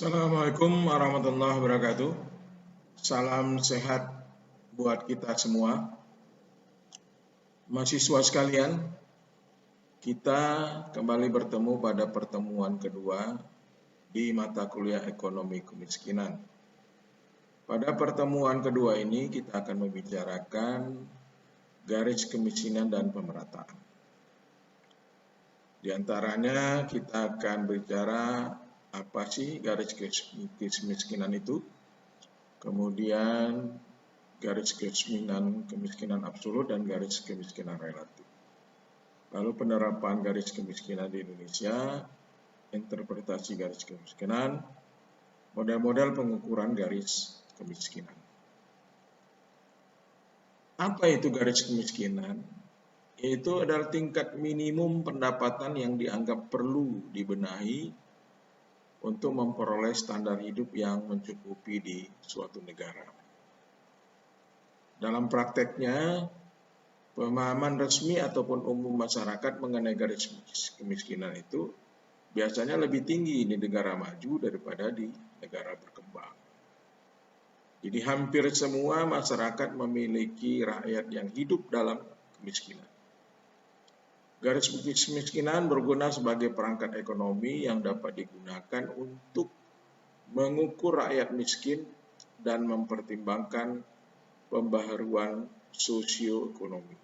Assalamualaikum warahmatullahi wabarakatuh. Salam sehat buat kita semua. Mahasiswa sekalian, kita kembali bertemu pada pertemuan kedua di mata kuliah ekonomi kemiskinan. Pada pertemuan kedua ini kita akan membicarakan garis kemiskinan dan pemerataan. Di antaranya kita akan bicara apa sih garis kemiskinan itu, kemudian garis kemiskinan absolut dan garis kemiskinan relatif. Lalu penerapan garis kemiskinan di Indonesia, interpretasi garis kemiskinan, model-model pengukuran garis kemiskinan. Apa itu garis kemiskinan? Itu adalah tingkat minimum pendapatan yang dianggap perlu dibenahi untuk memperoleh standar hidup yang mencukupi di suatu negara. Dalam prakteknya, pemahaman resmi ataupun umum masyarakat mengenai garis kemiskinan itu biasanya lebih tinggi di negara maju daripada di negara berkembang. Jadi hampir semua masyarakat memiliki rakyat yang hidup dalam kemiskinan. Garis kemiskinan berguna sebagai perangkat ekonomi yang dapat digunakan untuk mengukur rakyat miskin dan mempertimbangkan pembaharuan sosioekonomi.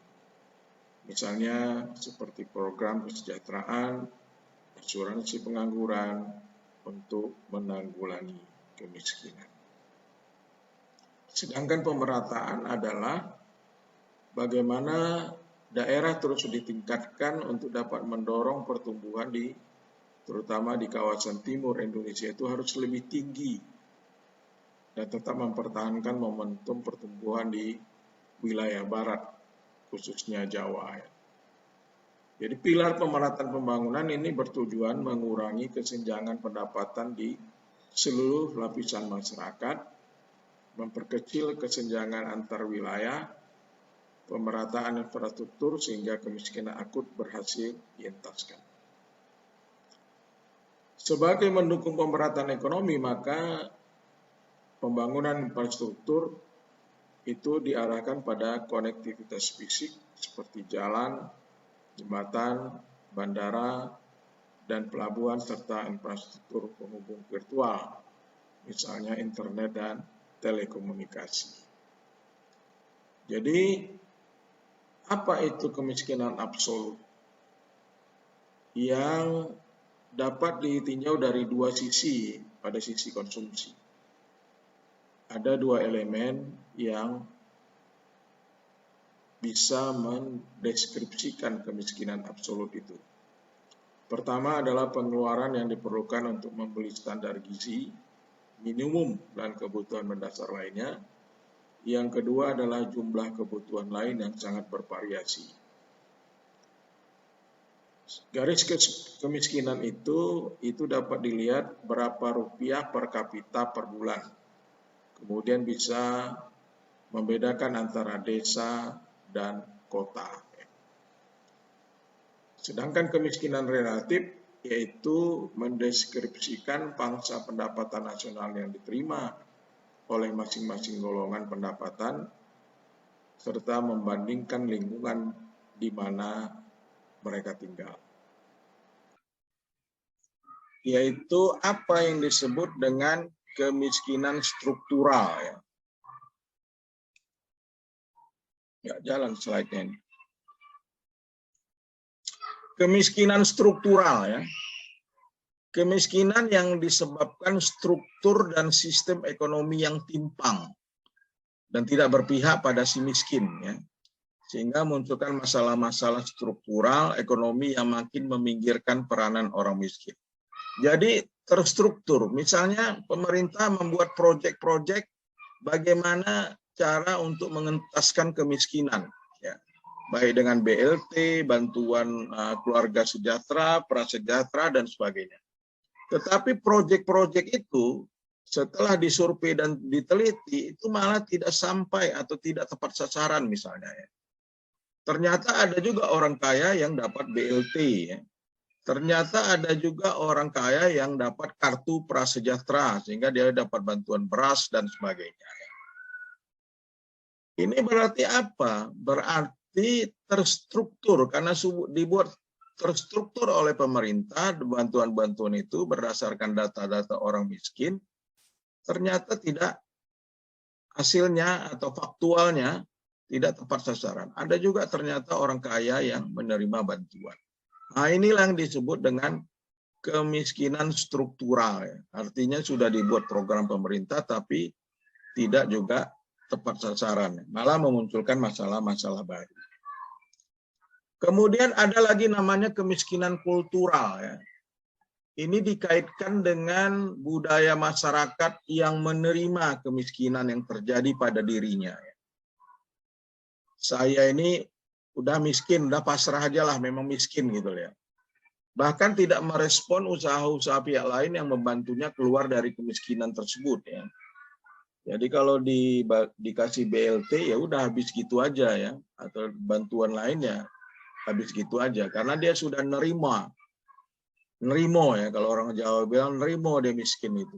Misalnya seperti program kesejahteraan, asuransi pengangguran untuk menanggulangi kemiskinan. Sedangkan pemerataan adalah bagaimana daerah terus ditingkatkan untuk dapat mendorong pertumbuhan terutama di kawasan timur Indonesia itu harus lebih tinggi dan tetap mempertahankan momentum pertumbuhan di wilayah barat, khususnya Jawa. Jadi pilar pemerataan pembangunan ini bertujuan mengurangi kesenjangan pendapatan di seluruh lapisan masyarakat, memperkecil kesenjangan antar wilayah, pemerataan infrastruktur sehingga kemiskinan akut berhasil dientaskan. Sebagai mendukung pemerataan ekonomi, maka pembangunan infrastruktur itu diarahkan pada konektivitas fisik seperti jalan, jembatan, bandara, dan pelabuhan serta infrastruktur penghubung virtual, misalnya internet dan telekomunikasi. Jadi, apa itu kemiskinan absolut? Yang dapat ditinjau dari dua sisi pada sisi konsumsi. Ada dua elemen yang bisa mendeskripsikan kemiskinan absolut itu. Pertama adalah pengeluaran yang diperlukan untuk membeli standar gizi, minimum, dan kebutuhan mendasar lainnya. Yang kedua adalah jumlah kebutuhan lain yang sangat bervariasi. Garis kemiskinan itu dapat dilihat berapa rupiah per kapita per bulan. Kemudian bisa membedakan antara desa dan kota. Sedangkan kemiskinan relatif yaitu mendeskripsikan pangsa pendapatan nasional yang diterima oleh masing-masing golongan pendapatan, serta membandingkan lingkungan di mana mereka tinggal. Yaitu apa yang disebut dengan kemiskinan struktural. Ya, jalan slide-nya ini. Kemiskinan struktural ya. Kemiskinan yang disebabkan struktur dan sistem ekonomi yang timpang dan tidak berpihak pada si miskin, ya, sehingga munculkan masalah-masalah struktural ekonomi yang makin meminggirkan peranan orang miskin. Jadi terstruktur, misalnya pemerintah membuat proyek-proyek bagaimana cara untuk mengentaskan kemiskinan, ya, baik dengan BLT, bantuan keluarga sejahtera, prasejahtera, dan sebagainya. Tetapi proyek-proyek itu setelah disurvei dan diteliti itu malah tidak sampai atau tidak tepat sasaran misalnya. Ya. Ternyata ada juga orang kaya yang dapat BLT, ya. ternyata ada juga orang kaya yang dapat kartu prasejahtera sehingga dia dapat bantuan beras dan sebagainya. Ini berarti apa? Berarti terstruktur karena dibuat terstruktur oleh pemerintah, bantuan-bantuan itu berdasarkan data-data orang miskin, ternyata tidak hasilnya atau faktualnya tidak tepat sasaran. Ada juga ternyata orang kaya yang menerima bantuan. Nah, inilah yang disebut dengan kemiskinan struktural. Artinya sudah dibuat program pemerintah, tapi tidak juga tepat sasaran. Malah memunculkan masalah-masalah baru. Kemudian ada lagi namanya kemiskinan kultural. Ini dikaitkan dengan budaya masyarakat yang menerima kemiskinan yang terjadi pada dirinya. Saya ini udah miskin, udah pasrah aja lah, memang miskin gitu ya. Bahkan tidak merespon usaha-usaha pihak lain yang membantunya keluar dari kemiskinan tersebut ya. Jadi kalau dikasih BLT ya udah habis gitu aja ya, atau bantuan lainnya habis gitu aja karena dia sudah nerimo ya, kalau orang Jawa bilang nerimo dia miskin itu.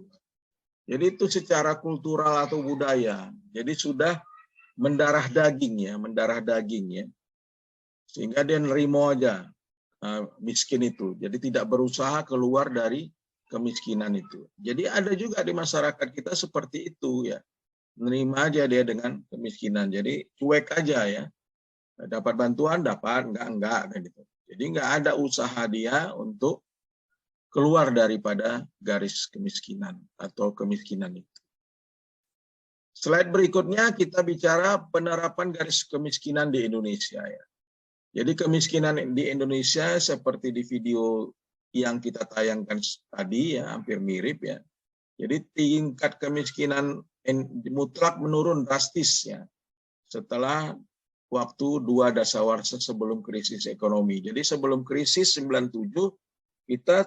Jadi itu secara kultural atau budaya. Jadi sudah mendarah daging ya, sehingga dia nerimo aja miskin itu. Jadi tidak berusaha keluar dari kemiskinan itu. Jadi ada juga di masyarakat kita seperti itu ya. Menerima aja dia dengan kemiskinan. Jadi cuek aja ya. Dapat bantuan, dapat, enggak kayak gitu. Jadi enggak ada usaha dia untuk keluar daripada garis kemiskinan atau kemiskinan itu. Slide berikutnya kita bicara penerapan garis kemiskinan di Indonesia ya. Jadi kemiskinan di Indonesia seperti di video yang kita tayangkan tadi ya, hampir mirip ya. Jadi tingkat kemiskinan mutlak menurun drastis ya setelah waktu 2 dasawarsa sebelum krisis ekonomi. Jadi sebelum krisis 97 kita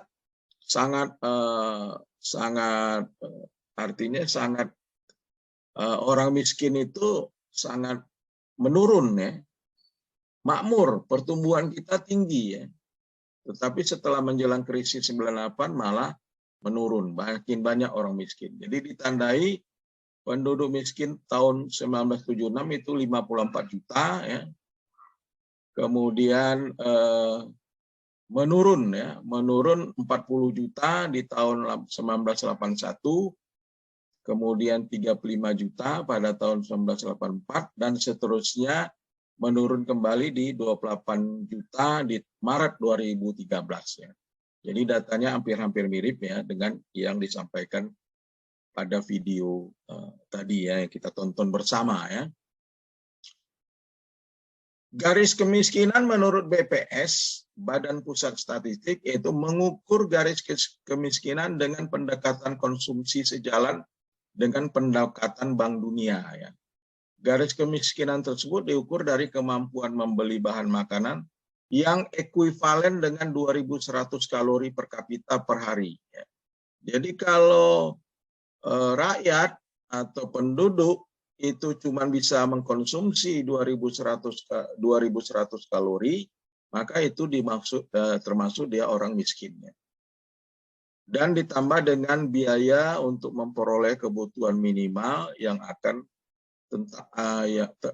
artinya orang miskin itu sangat menurun ya. Makmur, pertumbuhan kita tinggi ya. Tetapi setelah menjelang krisis 98 malah menurun, makin banyak orang miskin. Jadi ditandai penduduk miskin tahun 1976 itu 54 juta ya. Kemudian menurun 40 juta di tahun 1981, kemudian 35 juta pada tahun 1984 dan seterusnya menurun kembali di 28 juta di Maret 2013 ya. Jadi datanya hampir-hampir mirip ya dengan yang disampaikan pada video tadi ya yang kita tonton bersama ya. Garis kemiskinan menurut BPS, Badan Pusat Statistik, yaitu mengukur garis kemiskinan dengan pendekatan konsumsi sejalan dengan pendekatan Bank Dunia ya. Garis kemiskinan tersebut diukur dari kemampuan membeli bahan makanan yang ekuivalen dengan 2.100 kalori per kapita per hari. Jadi kalau rakyat atau penduduk itu cuma bisa mengkonsumsi 2.100 kalori, maka itu termasuk dia orang miskin. Dan ditambah dengan biaya untuk memperoleh kebutuhan minimal yang akan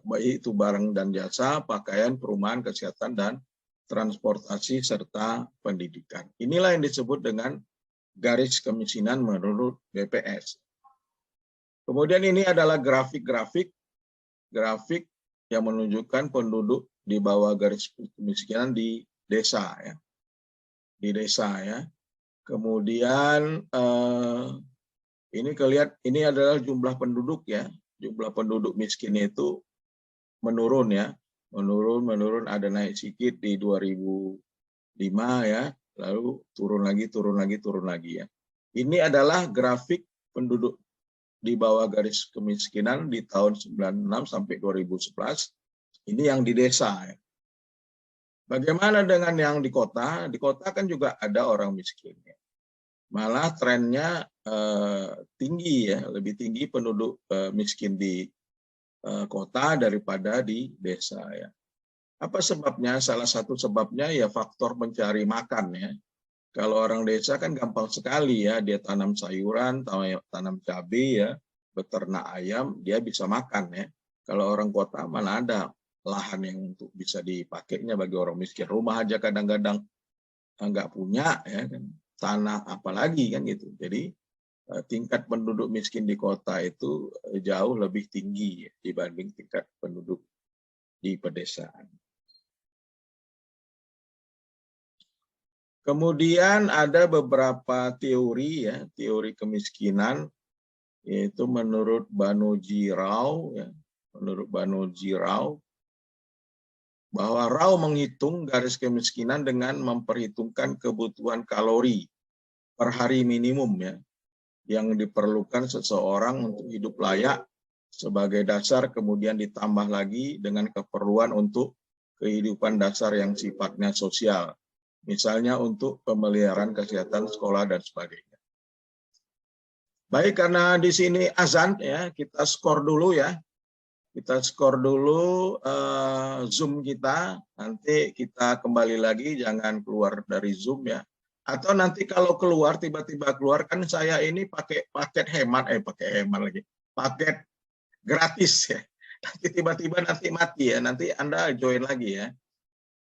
baik itu barang dan jasa, pakaian, perumahan, kesehatan, dan transportasi, serta pendidikan. Inilah yang disebut dengan garis kemiskinan menurut BPS. Kemudian ini adalah grafik yang menunjukkan penduduk di bawah garis kemiskinan di desa ya. Di desa ya. Kemudian ini adalah jumlah penduduk ya. Jumlah penduduk miskin itu menurun ya. Menurun ada naik sedikit di 2005 ya. Lalu turun lagi ya. Ini adalah grafik penduduk di bawah garis kemiskinan di tahun 96 sampai 2011. Ini yang di desa ya. Bagaimana dengan yang di kota? Di kota kan juga ada orang miskin ya. Malah trennya tinggi ya, lebih tinggi penduduk miskin di kota daripada di desa ya. Apa sebabnya? Salah satu sebabnya ya faktor mencari makan ya. Kalau orang desa kan gampang sekali ya, dia tanam sayuran, tanam cabai ya, beternak ayam, dia bisa makan ya. Kalau orang kota mana ada lahan yang untuk bisa dipakainya bagi orang miskin. Rumah aja kadang-kadang nggak punya ya kan, tanah apalagi kan gitu. Jadi tingkat penduduk miskin di kota itu jauh lebih tinggi ya, dibanding tingkat penduduk di pedesaan. Kemudian ada beberapa teori ya, teori kemiskinan, yaitu menurut Banerjee Rao ya, menurut Banerjee Rao bahwa Rao menghitung garis kemiskinan dengan memperhitungkan kebutuhan kalori per hari minimum ya yang diperlukan seseorang untuk hidup layak sebagai dasar, kemudian ditambah lagi dengan keperluan untuk kehidupan dasar yang sifatnya sosial. Misalnya untuk pemeliharaan kesehatan, sekolah, dan sebagainya. Baik, karena di sini azan ya, kita skor dulu ya. Kita skor dulu Zoom kita, nanti kita kembali lagi, jangan keluar dari Zoom ya. Atau nanti kalau keluar, tiba-tiba keluar, kan saya ini pakai paket hemat, paket gratis ya. Nanti tiba-tiba nanti mati ya, nanti Anda join lagi ya.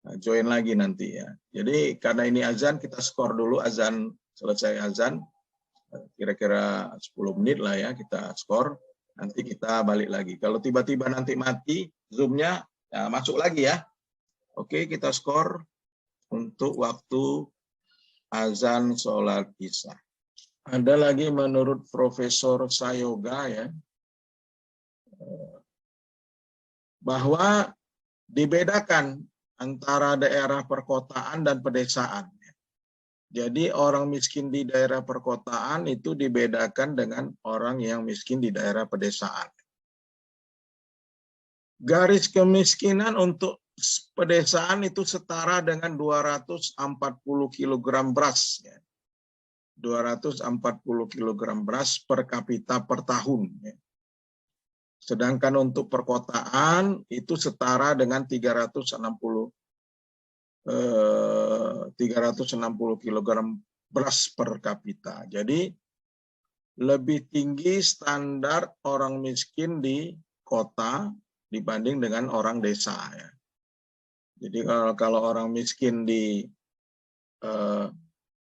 Join lagi nanti ya. Jadi karena ini azan, kita skor dulu azan, selesai azan, kira-kira 10 menit lah ya kita skor, nanti kita balik lagi. Kalau tiba-tiba nanti mati Zoom-nya, ya masuk lagi ya. Oke, kita skor untuk waktu azan sholat isya. Ada lagi menurut Profesor Sayoga ya, bahwa dibedakan antara daerah perkotaan dan pedesaan. Jadi orang miskin di daerah perkotaan itu dibedakan dengan orang yang miskin di daerah pedesaan. Garis kemiskinan untuk pedesaan itu setara dengan 240 kg beras. 240 kg beras per kapita per tahun. Sedangkan untuk perkotaan itu setara dengan 360 kg beras per kapita. Jadi lebih tinggi standar orang miskin di kota dibanding dengan orang desa ya. Jadi kalau orang miskin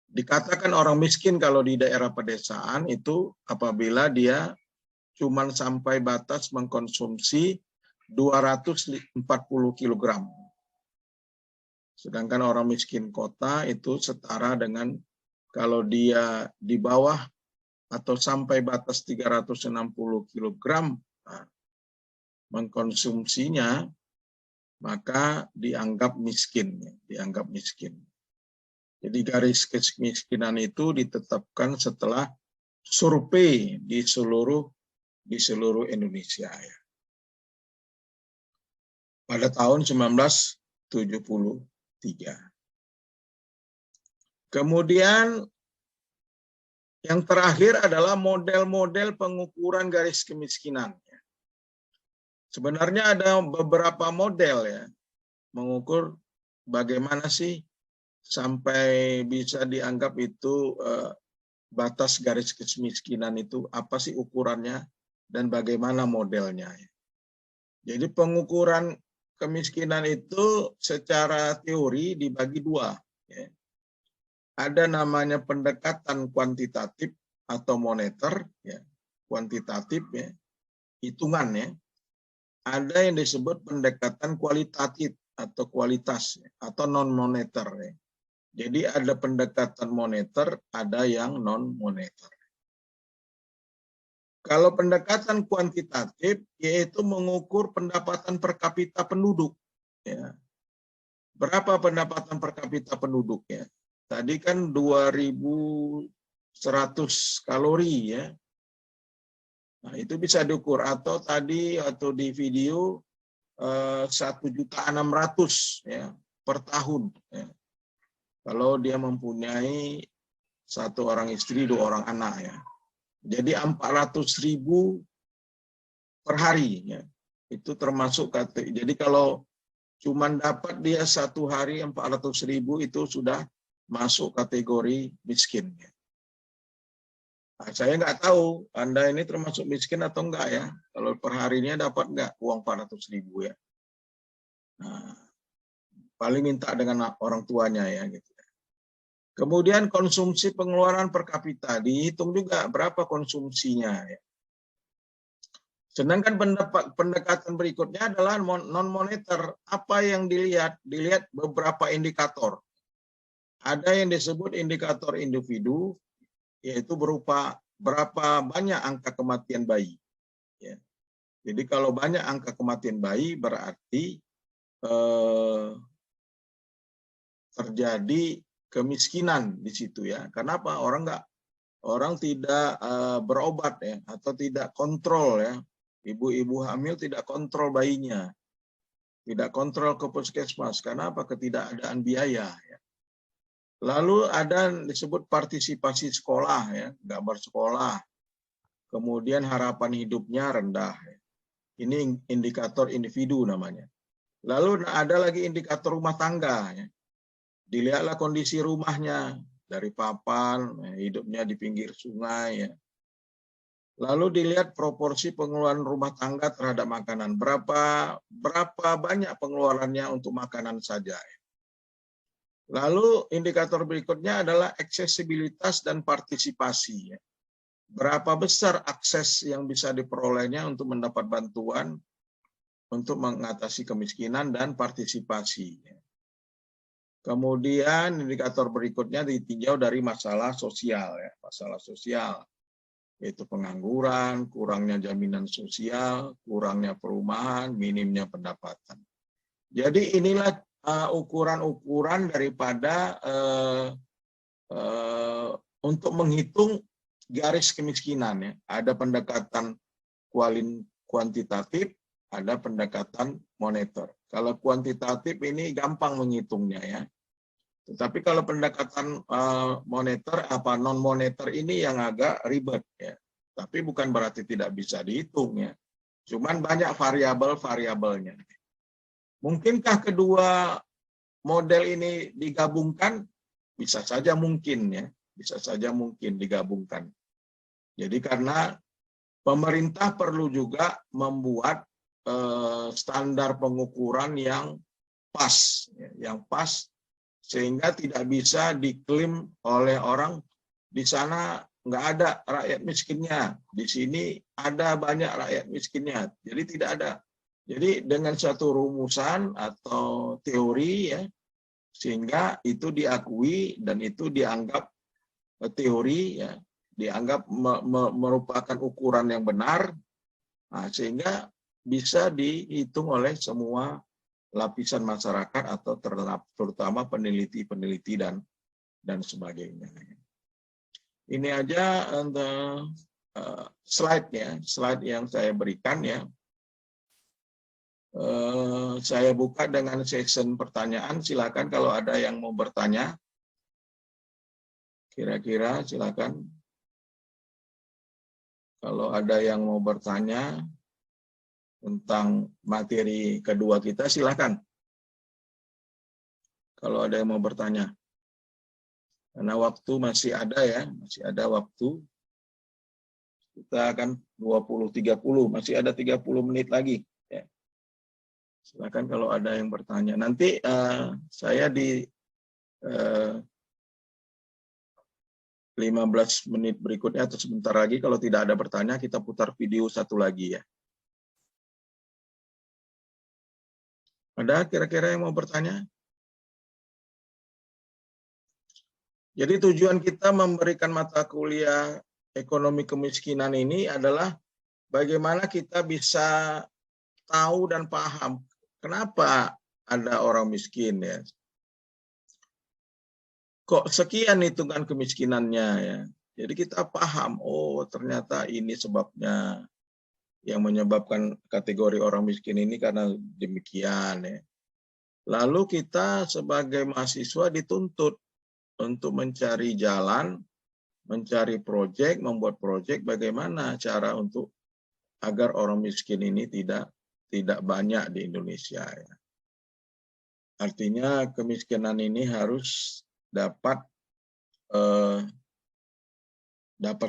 dikatakan orang miskin kalau di daerah pedesaan itu apabila dia cuman sampai batas mengkonsumsi 240 kg. Sedangkan orang miskin kota itu setara dengan kalau dia di bawah atau sampai batas 360 kg mengkonsumsinya, maka dianggap miskin. Jadi garis kemiskinan itu ditetapkan setelah survei di seluruh Indonesia ya. Pada tahun 1973. Kemudian yang terakhir adalah model-model pengukuran garis kemiskinan. Sebenarnya ada beberapa model ya, mengukur bagaimana sih sampai bisa dianggap itu batas garis kemiskinan itu, apa sih ukurannya dan bagaimana modelnya. Jadi pengukuran kemiskinan itu secara teori dibagi dua. Ya. Ada namanya pendekatan kuantitatif atau moneter, ya. Kuantitatif ya, hitungan ya. Ada yang disebut pendekatan kualitatif atau kualitas ya, atau non moneter ya. Jadi ada pendekatan moneter, ada yang non moneter. Kalau pendekatan kuantitatif yaitu mengukur pendapatan per kapita penduduk. Ya. Berapa pendapatan per kapita penduduk ya? Tadi kan 2.100 kalori ya. Nah, itu bisa diukur atau tadi atau di video 1.600.000 ya per tahun. Ya. Kalau dia mempunyai satu orang istri, 2 orang anak ya. Jadi 400.000 per hari ya. Itu termasuk jadi kalau cuman dapat dia satu hari 400.000 itu sudah masuk kategori miskin. Nah, saya nggak tahu Anda ini termasuk miskin atau enggak ya. Kalau per harinya dapat nggak uang 400.000 ya. Nah, paling minta dengan orang tuanya ya gitu. Kemudian konsumsi pengeluaran per kapita dihitung juga berapa konsumsinya ya. Sedangkan pendekatan berikutnya adalah non moneter. Apa yang dilihat? Dilihat beberapa indikator. Ada yang disebut indikator individu, yaitu berupa berapa banyak angka kematian bayi. Ya. Jadi kalau banyak angka kematian bayi berarti terjadi kemiskinan di situ ya. Kenapa? Orang tidak berobat ya, atau tidak kontrol ya. Ibu-ibu hamil tidak kontrol bayinya, tidak kontrol ke puskesmas. Kenapa? Ketidakadaan biaya. Ya. Lalu ada disebut partisipasi sekolah ya, nggak bersekolah. Kemudian harapan hidupnya rendah. Ya. Ini indikator individu namanya. Lalu ada lagi indikator rumah tangga. Ya. Dilihatlah kondisi rumahnya dari papan, hidupnya di pinggir sungai. Ya. Lalu dilihat proporsi pengeluaran rumah tangga terhadap makanan. Berapa banyak pengeluarannya untuk makanan saja. Lalu indikator berikutnya adalah aksesibilitas dan partisipasi. Berapa besar akses yang bisa diperolehnya untuk mendapat bantuan untuk mengatasi kemiskinan dan partisipasi. Kemudian indikator berikutnya ditinjau dari masalah sosial. Masalah sosial. Yaitu pengangguran, kurangnya jaminan sosial, kurangnya perumahan, minimnya pendapatan. Jadi inilah ukuran-ukuran daripada untuk menghitung garis kemiskinan. Ya. Ada pendekatan kuantitatif, ada pendekatan moneter. Kalau kuantitatif ini gampang menghitungnya ya. Tetapi kalau pendekatan moneter non moneter ini yang agak ribet ya. Tapi bukan berarti tidak bisa dihitung ya. Cuman banyak variabel-variabelnya. Mungkinkah kedua model ini digabungkan? Bisa saja mungkin ya. Bisa saja mungkin digabungkan. Jadi karena pemerintah perlu juga membuat standar pengukuran yang pas ya, yang pas sehingga tidak bisa diklaim oleh orang di sana nggak ada rakyat miskinnya, di sini ada banyak rakyat miskinnya. Jadi tidak ada. Jadi dengan satu rumusan atau teori ya, sehingga itu diakui dan itu dianggap teori ya, dianggap merupakan ukuran yang benar, nah, sehingga bisa dihitung oleh semua lapisan masyarakat atau terutama peneliti-peneliti dan sebagainya. Ini aja untuk slide yang saya berikan ya. Saya buka dengan session pertanyaan. Silakan kalau ada yang mau bertanya. Kira-kira silakan. Kalau ada yang mau bertanya tentang materi kedua kita, silakan. Kalau ada yang mau bertanya. Karena waktu masih ada ya, masih ada waktu. Kita akan 20.30, masih ada 30 menit lagi. Ya. Silakan kalau ada yang bertanya. Nanti saya di 15 menit berikutnya atau sebentar lagi, kalau tidak ada bertanya, kita putar video satu lagi ya. Ada kira-kira yang mau bertanya? Jadi tujuan kita memberikan mata kuliah ekonomi kemiskinan ini adalah bagaimana kita bisa tahu dan paham kenapa ada orang miskin ya. Kok sekian hitungan kemiskinannya ya. Jadi kita paham, oh ternyata ini sebabnya yang menyebabkan kategori orang miskin ini karena demikian ya. Lalu kita sebagai mahasiswa dituntut untuk mencari jalan, mencari proyek, membuat proyek bagaimana cara untuk agar orang miskin ini tidak banyak di Indonesia. Ya. Artinya kemiskinan ini harus dapat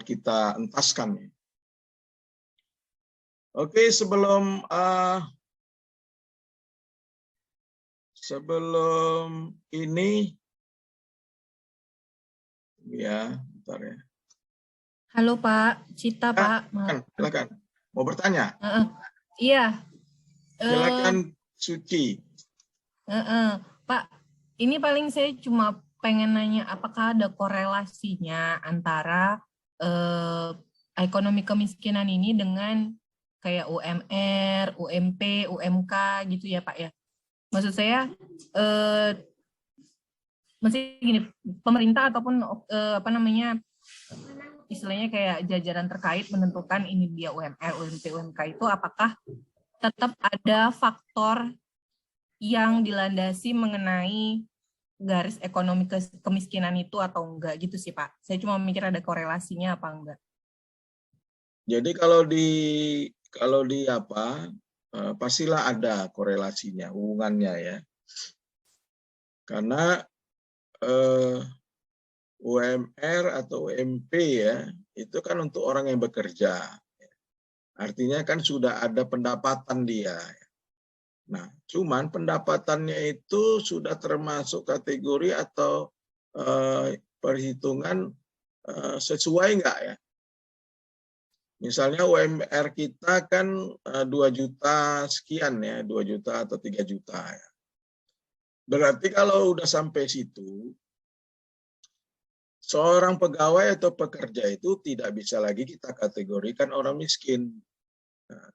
kita entaskan. Oke, sebelum ini ya, bentar ya. Halo Pak, Cita Pak. Silakan. Mau bertanya? Iya. Silakan Suci. Pak, ini paling saya cuma pengen nanya apakah ada korelasinya antara ekonomi kemiskinan ini dengan kayak UMR, UMP, UMK gitu ya Pak ya. Maksud saya masih gini, pemerintah ataupun istilahnya kayak jajaran terkait menentukan ini dia UMR, UMP, UMK itu apakah tetap ada faktor yang dilandasi mengenai garis ekonomi kemiskinan itu atau enggak gitu sih Pak. Saya cuma mikir ada korelasinya apa enggak. Jadi kalau di pastilah ada korelasinya, hubungannya ya. Karena UMR atau UMP ya, itu kan untuk orang yang bekerja. Artinya kan sudah ada pendapatan dia. Nah, cuman pendapatannya itu sudah termasuk kategori atau perhitungan sesuai enggak ya? Misalnya UMR kita kan 2 juta sekian ya, 2 juta atau 3 juta ya. Berarti kalau udah sampai situ, seorang pegawai atau pekerja itu tidak bisa lagi kita kategorikan orang miskin. Nah,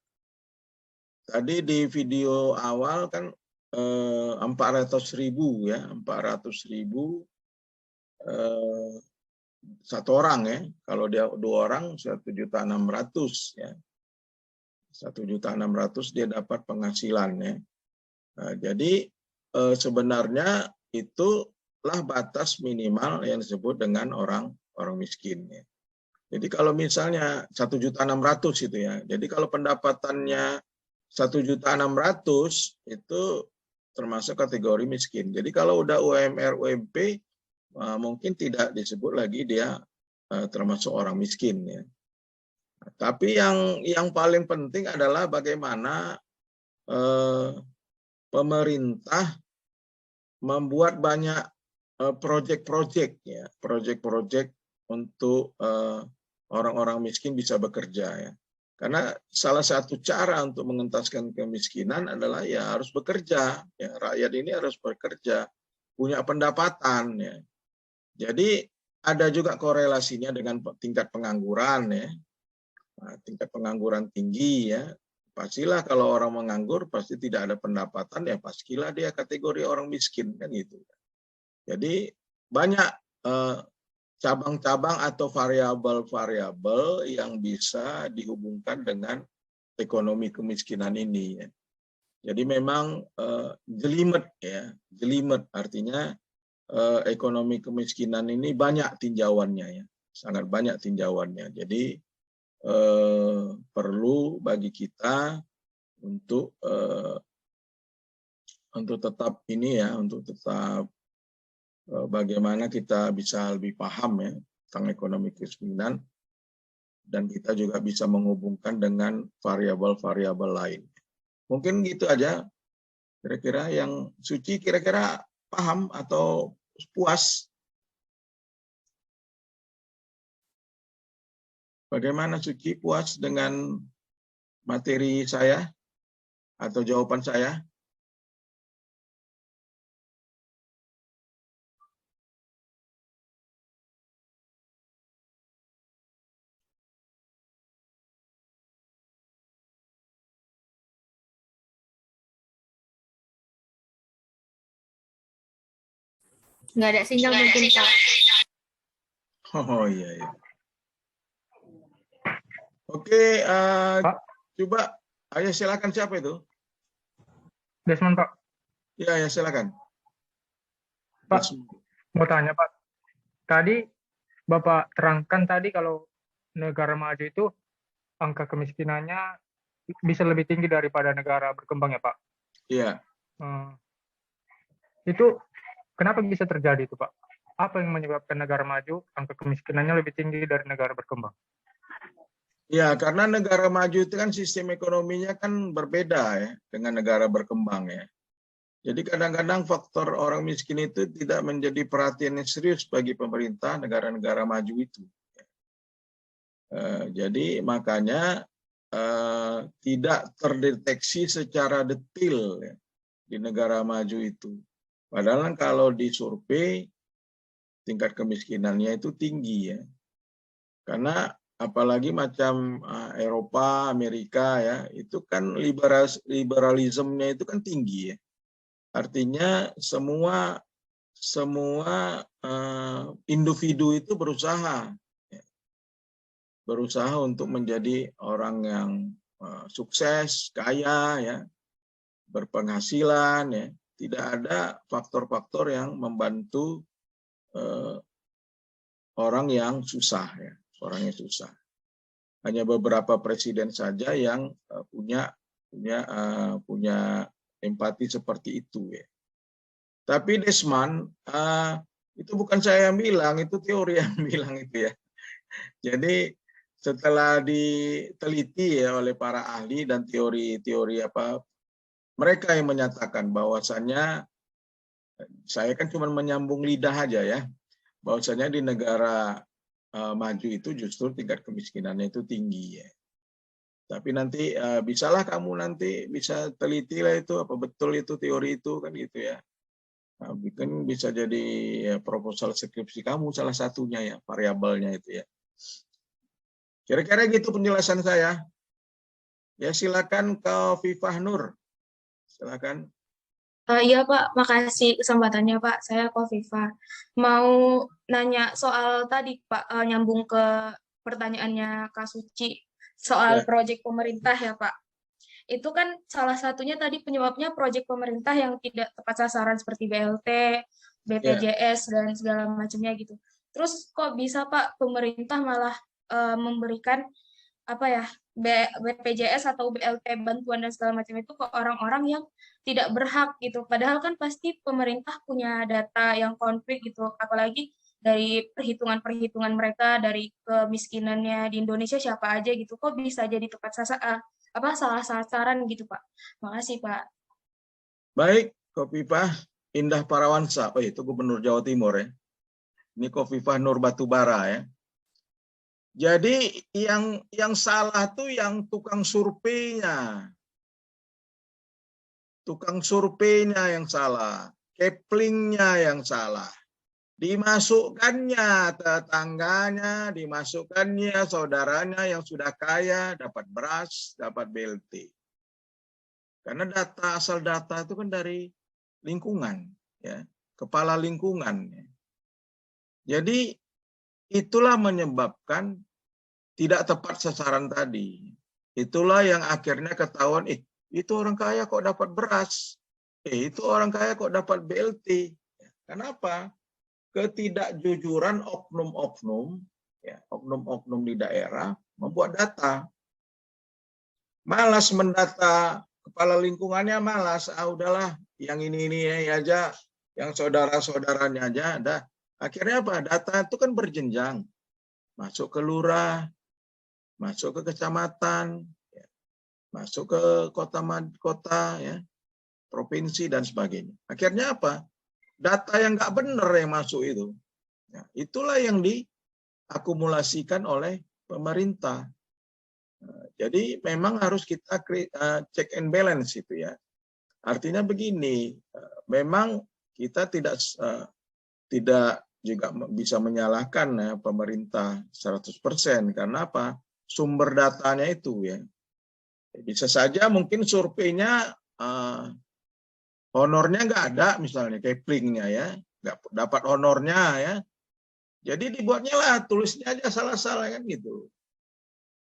tadi di video awal kan 400.000 ya, 400.000 satu orang ya. Kalau dia 2 orang 1.600.000 ya. 1.600.000 dia dapat penghasilan ya. Nah, jadi sebenarnya itulah batas minimal yang disebut dengan orang miskin ya. Jadi kalau misalnya 1.600.000 itu ya. Jadi kalau pendapatannya 1.600.000 itu termasuk kategori miskin. Jadi kalau udah UMR, UMP mungkin tidak disebut lagi dia termasuk orang miskin ya. Tapi yang paling penting adalah bagaimana pemerintah membuat banyak proyek-proyek ya, proyek-proyek untuk orang-orang miskin bisa bekerja ya. Karena salah satu cara untuk mengentaskan kemiskinan adalah ya harus bekerja ya, rakyat ini harus bekerja, punya pendapatan ya. Jadi ada juga korelasinya dengan tingkat pengangguran ya. Nah, tingkat pengangguran tinggi ya. Pastilah kalau orang menganggur pasti tidak ada pendapatan ya pastilah dia kategori orang miskin kan gitu. Jadi banyak cabang-cabang atau variabel-variabel yang bisa dihubungkan dengan ekonomi kemiskinan ini ya. Jadi memang jelimet ya, jelimet artinya ekonomi kemiskinan ini banyak tinjauannya ya, sangat banyak tinjauannya. Jadi perlu bagi kita untuk tetap ini ya, untuk tetap bagaimana kita bisa lebih paham ya tentang ekonomi kemiskinan dan kita juga bisa menghubungkan dengan variabel-variabel lain. Mungkin gitu aja kira-kira yang Suci kira-kira paham atau puas. Bagaimana Suci, puas dengan materi saya atau jawaban saya? Nggak ada sinyal mungkin, Pak. Oh iya. Oke, coba, ayo silakan, siapa itu? Desmond, Pak. Ya, silakan. Pak, mau tanya, Pak. Tadi Bapak terangkan tadi kalau negara maju itu angka kemiskinannya bisa lebih tinggi daripada negara berkembang ya, Pak? Iya. Itu kenapa bisa terjadi itu, Pak? apa yang menyebabkan negara maju angka kemiskinannya lebih tinggi dari negara berkembang? Ya, karena negara maju itu kan sistem ekonominya kan berbeda ya dengan negara berkembang ya. Jadi kadang-kadang faktor orang miskin itu tidak menjadi perhatian yang serius bagi pemerintah negara-negara maju itu. Jadi makanya tidak terdeteksi secara detail ya, di negara maju itu. Padahal kalau disurvei tingkat kemiskinannya itu tinggi ya. Karena apalagi macam Eropa, Amerika ya, itu kan liberalismenya itu kan tinggi ya. Artinya semua individu itu berusaha untuk menjadi orang yang sukses, kaya ya, berpenghasilan ya. Tidak ada faktor-faktor yang membantu orang yang susah ya, orang yang susah. Hanya beberapa presiden saja yang punya empati seperti itu ya. Tapi Desmond, itu bukan saya yang bilang, itu teori yang bilang itu ya. Jadi setelah diteliti ya oleh para ahli dan teori-teori mereka yang menyatakan bahwasannya, saya kan cuma menyambung lidah aja ya, bahwasannya di negara maju itu justru tingkat kemiskinannya itu tinggi ya. Tapi nanti bisalah kamu nanti bisa teliti lah itu apa betul itu teori itu kan gitu ya. Nah, kan bisa jadi ya, proposal skripsi kamu salah satunya ya variabelnya itu ya. Kira-kira gitu penjelasan saya. Ya silakan Khofifah Nur. Silakan. Iya Pak, makasih kesempatannya Pak. Saya Kofifa. Mau nanya soal tadi Pak, nyambung ke pertanyaannya Kak Suci soal Ya. proyek pemerintah ya Pak. Itu kan salah satunya tadi penyebabnya proyek pemerintah yang tidak tepat sasaran seperti BLT, BPJS, dan segala macamnya gitu. Terus kok bisa Pak pemerintah malah memberikan apa ya BPJS atau BLT bantuan dan segala macam itu ke orang-orang yang tidak berhak gitu. Padahal kan pasti pemerintah punya data yang konflik gitu. Apalagi dari perhitungan-perhitungan mereka dari kemiskinannya di Indonesia siapa aja gitu. Kok bisa jadi tepat salah sasaran gitu Pak. Makasih Pak. Baik, Khofifah Indah Parawansa. Oh, itu Gubernur Jawa Timur ya. Ini Khofifah Nur Batubara ya. Jadi yang salah tuh yang tukang surveinya. Tukang surveinya yang salah. Keplingnya yang salah. Dimasukkannya tetangganya, dimasukkannya saudaranya yang sudah kaya, dapat beras, dapat BLT. Karena asal data itu kan dari lingkungan, ya, kepala lingkungan. Jadi itulah menyebabkan tidak tepat sasaran tadi. Itulah yang akhirnya ketahuan, itu orang kaya kok dapat beras, itu orang kaya kok dapat BLT. Kenapa? Ketidakjujuran oknum-oknum, ya, oknum-oknum di daerah membuat data. Malas mendata, kepala lingkungannya malas, udahlah yang ini aja, yang saudara-saudaranya aja, dah. Akhirnya apa? Data itu kan berjenjang, masuk ke lurah, masuk ke kecamatan, ya, masuk ke kota, ya, provinsi dan sebagainya. Akhirnya apa? Data yang nggak benar yang masuk itu, ya, itulah yang diakumulasikan oleh pemerintah. Jadi memang harus kita check and balance itu ya. Artinya begini, memang kita tidak juga bisa menyalahkan ya, pemerintah 100% karena apa? Sumber datanya itu ya. Bisa saja mungkin surveinya honornya nggak ada misalnya keplingnya ya, nggak dapat honornya ya. Jadi dibuatnya lah tulisnya aja salah-salah kan gitu.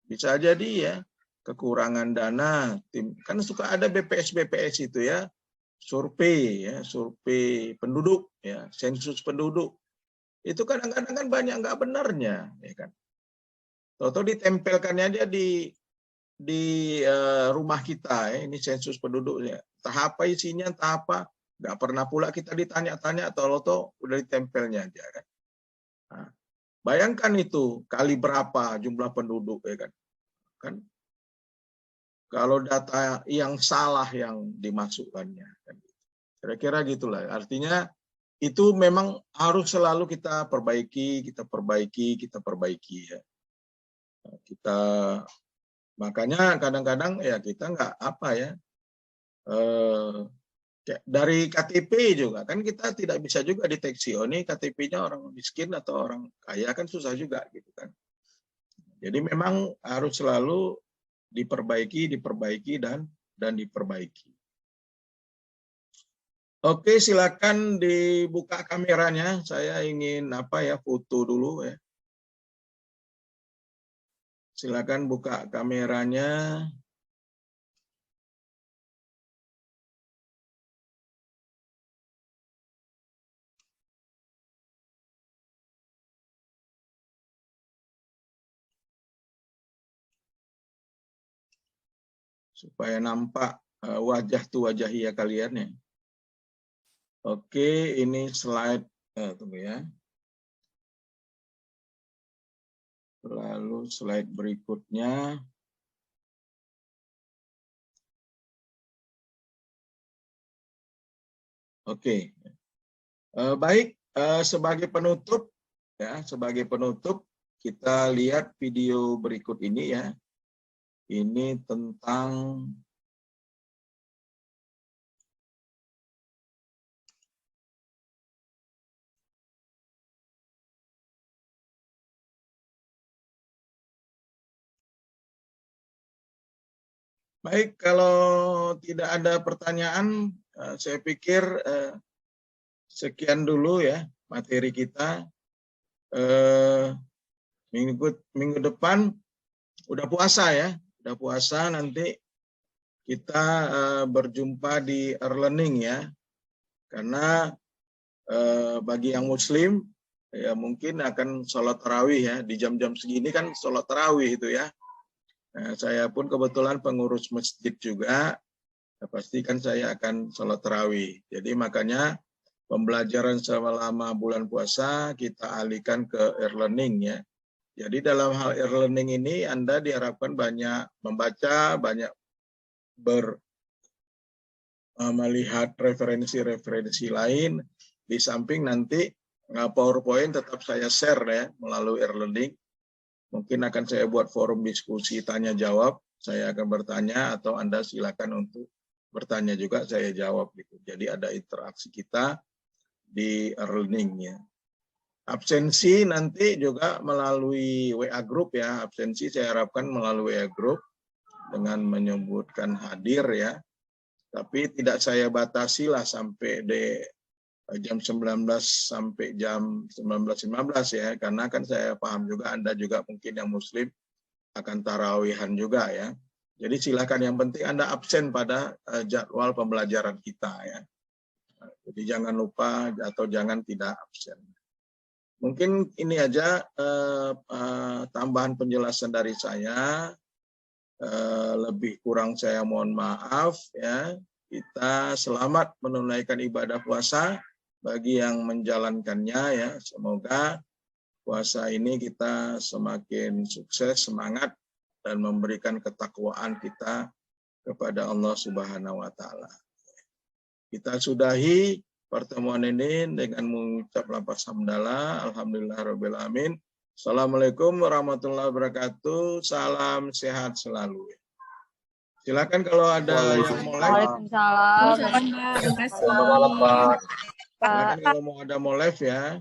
Bisa jadi ya kekurangan dana tim kan suka ada BPS itu ya, survei penduduk ya, sensus penduduk. Itu kadang-kadang kan banyak nggak benarnya, ya kan. Tahu-tahu ditempelkannya aja di rumah kita, ya. Ini sensus penduduknya. Entah apa isinya, entah apa, nggak pernah pula kita ditanya-tanya, atau udah ditempelnya aja kan. Bayangkan itu kali berapa jumlah penduduk, ya kan? Kan kalau data yang salah yang dimasukkannya. Kan. Kira-kira gitulah. Artinya itu memang harus selalu kita perbaiki ya. Kita makanya kadang-kadang ya kita nggak apa ya. Dari KTP juga kan kita tidak bisa juga deteksi oh ini KTP-nya orang miskin atau orang kaya, kan susah juga gitu kan. Jadi memang harus selalu diperbaiki dan diperbaiki. Oke, silakan dibuka kameranya. Saya ingin foto dulu ya. Silakan buka kameranya. Supaya nampak wajah iya kalian ya. Oke, ini slide, tunggu ya. Lalu slide berikutnya. Oke, baik, sebagai penutup kita lihat video berikut ini ya. Ini tentang baik, kalau tidak ada pertanyaan, saya pikir sekian dulu ya materi kita. Minggu depan udah puasa ya. Udah puasa, nanti kita berjumpa di e-learning ya, karena bagi yang muslim ya mungkin akan sholat tarawih ya, di jam-jam segini kan sholat tarawih itu ya. Nah, saya pun kebetulan pengurus masjid juga, pastikan saya akan sholat tarawih. Jadi makanya pembelajaran selama bulan puasa kita alihkan ke e-learning ya. Jadi dalam hal e-learning ini Anda diharapkan banyak membaca, banyak melihat referensi-referensi lain. Di samping nanti PowerPoint tetap saya share ya melalui e-learning. Mungkin akan saya buat forum diskusi tanya jawab. Saya akan bertanya atau Anda silakan untuk bertanya juga, saya jawab gitu. Jadi ada interaksi kita di e-learning ya. Absensi nanti juga melalui WA Group ya. Absensi saya harapkan melalui WA Group dengan menyebutkan hadir ya. Tapi tidak saya batasi lah sampai di jam 19 sampai jam 19.15 ya. Karena kan saya paham juga Anda juga mungkin yang muslim akan tarawihan juga ya. Jadi silakan, yang penting Anda absen pada jadwal pembelajaran kita ya. Jadi jangan lupa atau jangan tidak absen. Mungkin ini aja tambahan penjelasan dari saya. Lebih kurang saya mohon maaf ya. Kita selamat menunaikan ibadah puasa bagi yang menjalankannya ya. Semoga puasa ini kita semakin sukses, semangat, dan memberikan ketakwaan kita kepada Allah Subhanahu wa Ta'ala. Kita sudahi pertemuan ini dengan mengucap lafaz hamdalah, alhamdulillahirabbil alamin. Assalamualaikum warahmatullahi wabarakatuh. Salam sehat selalu. Silakan kalau ada yang mau live. Waalaikumsalam. Terima kasih. Silakan kalau mau ada mau live ya.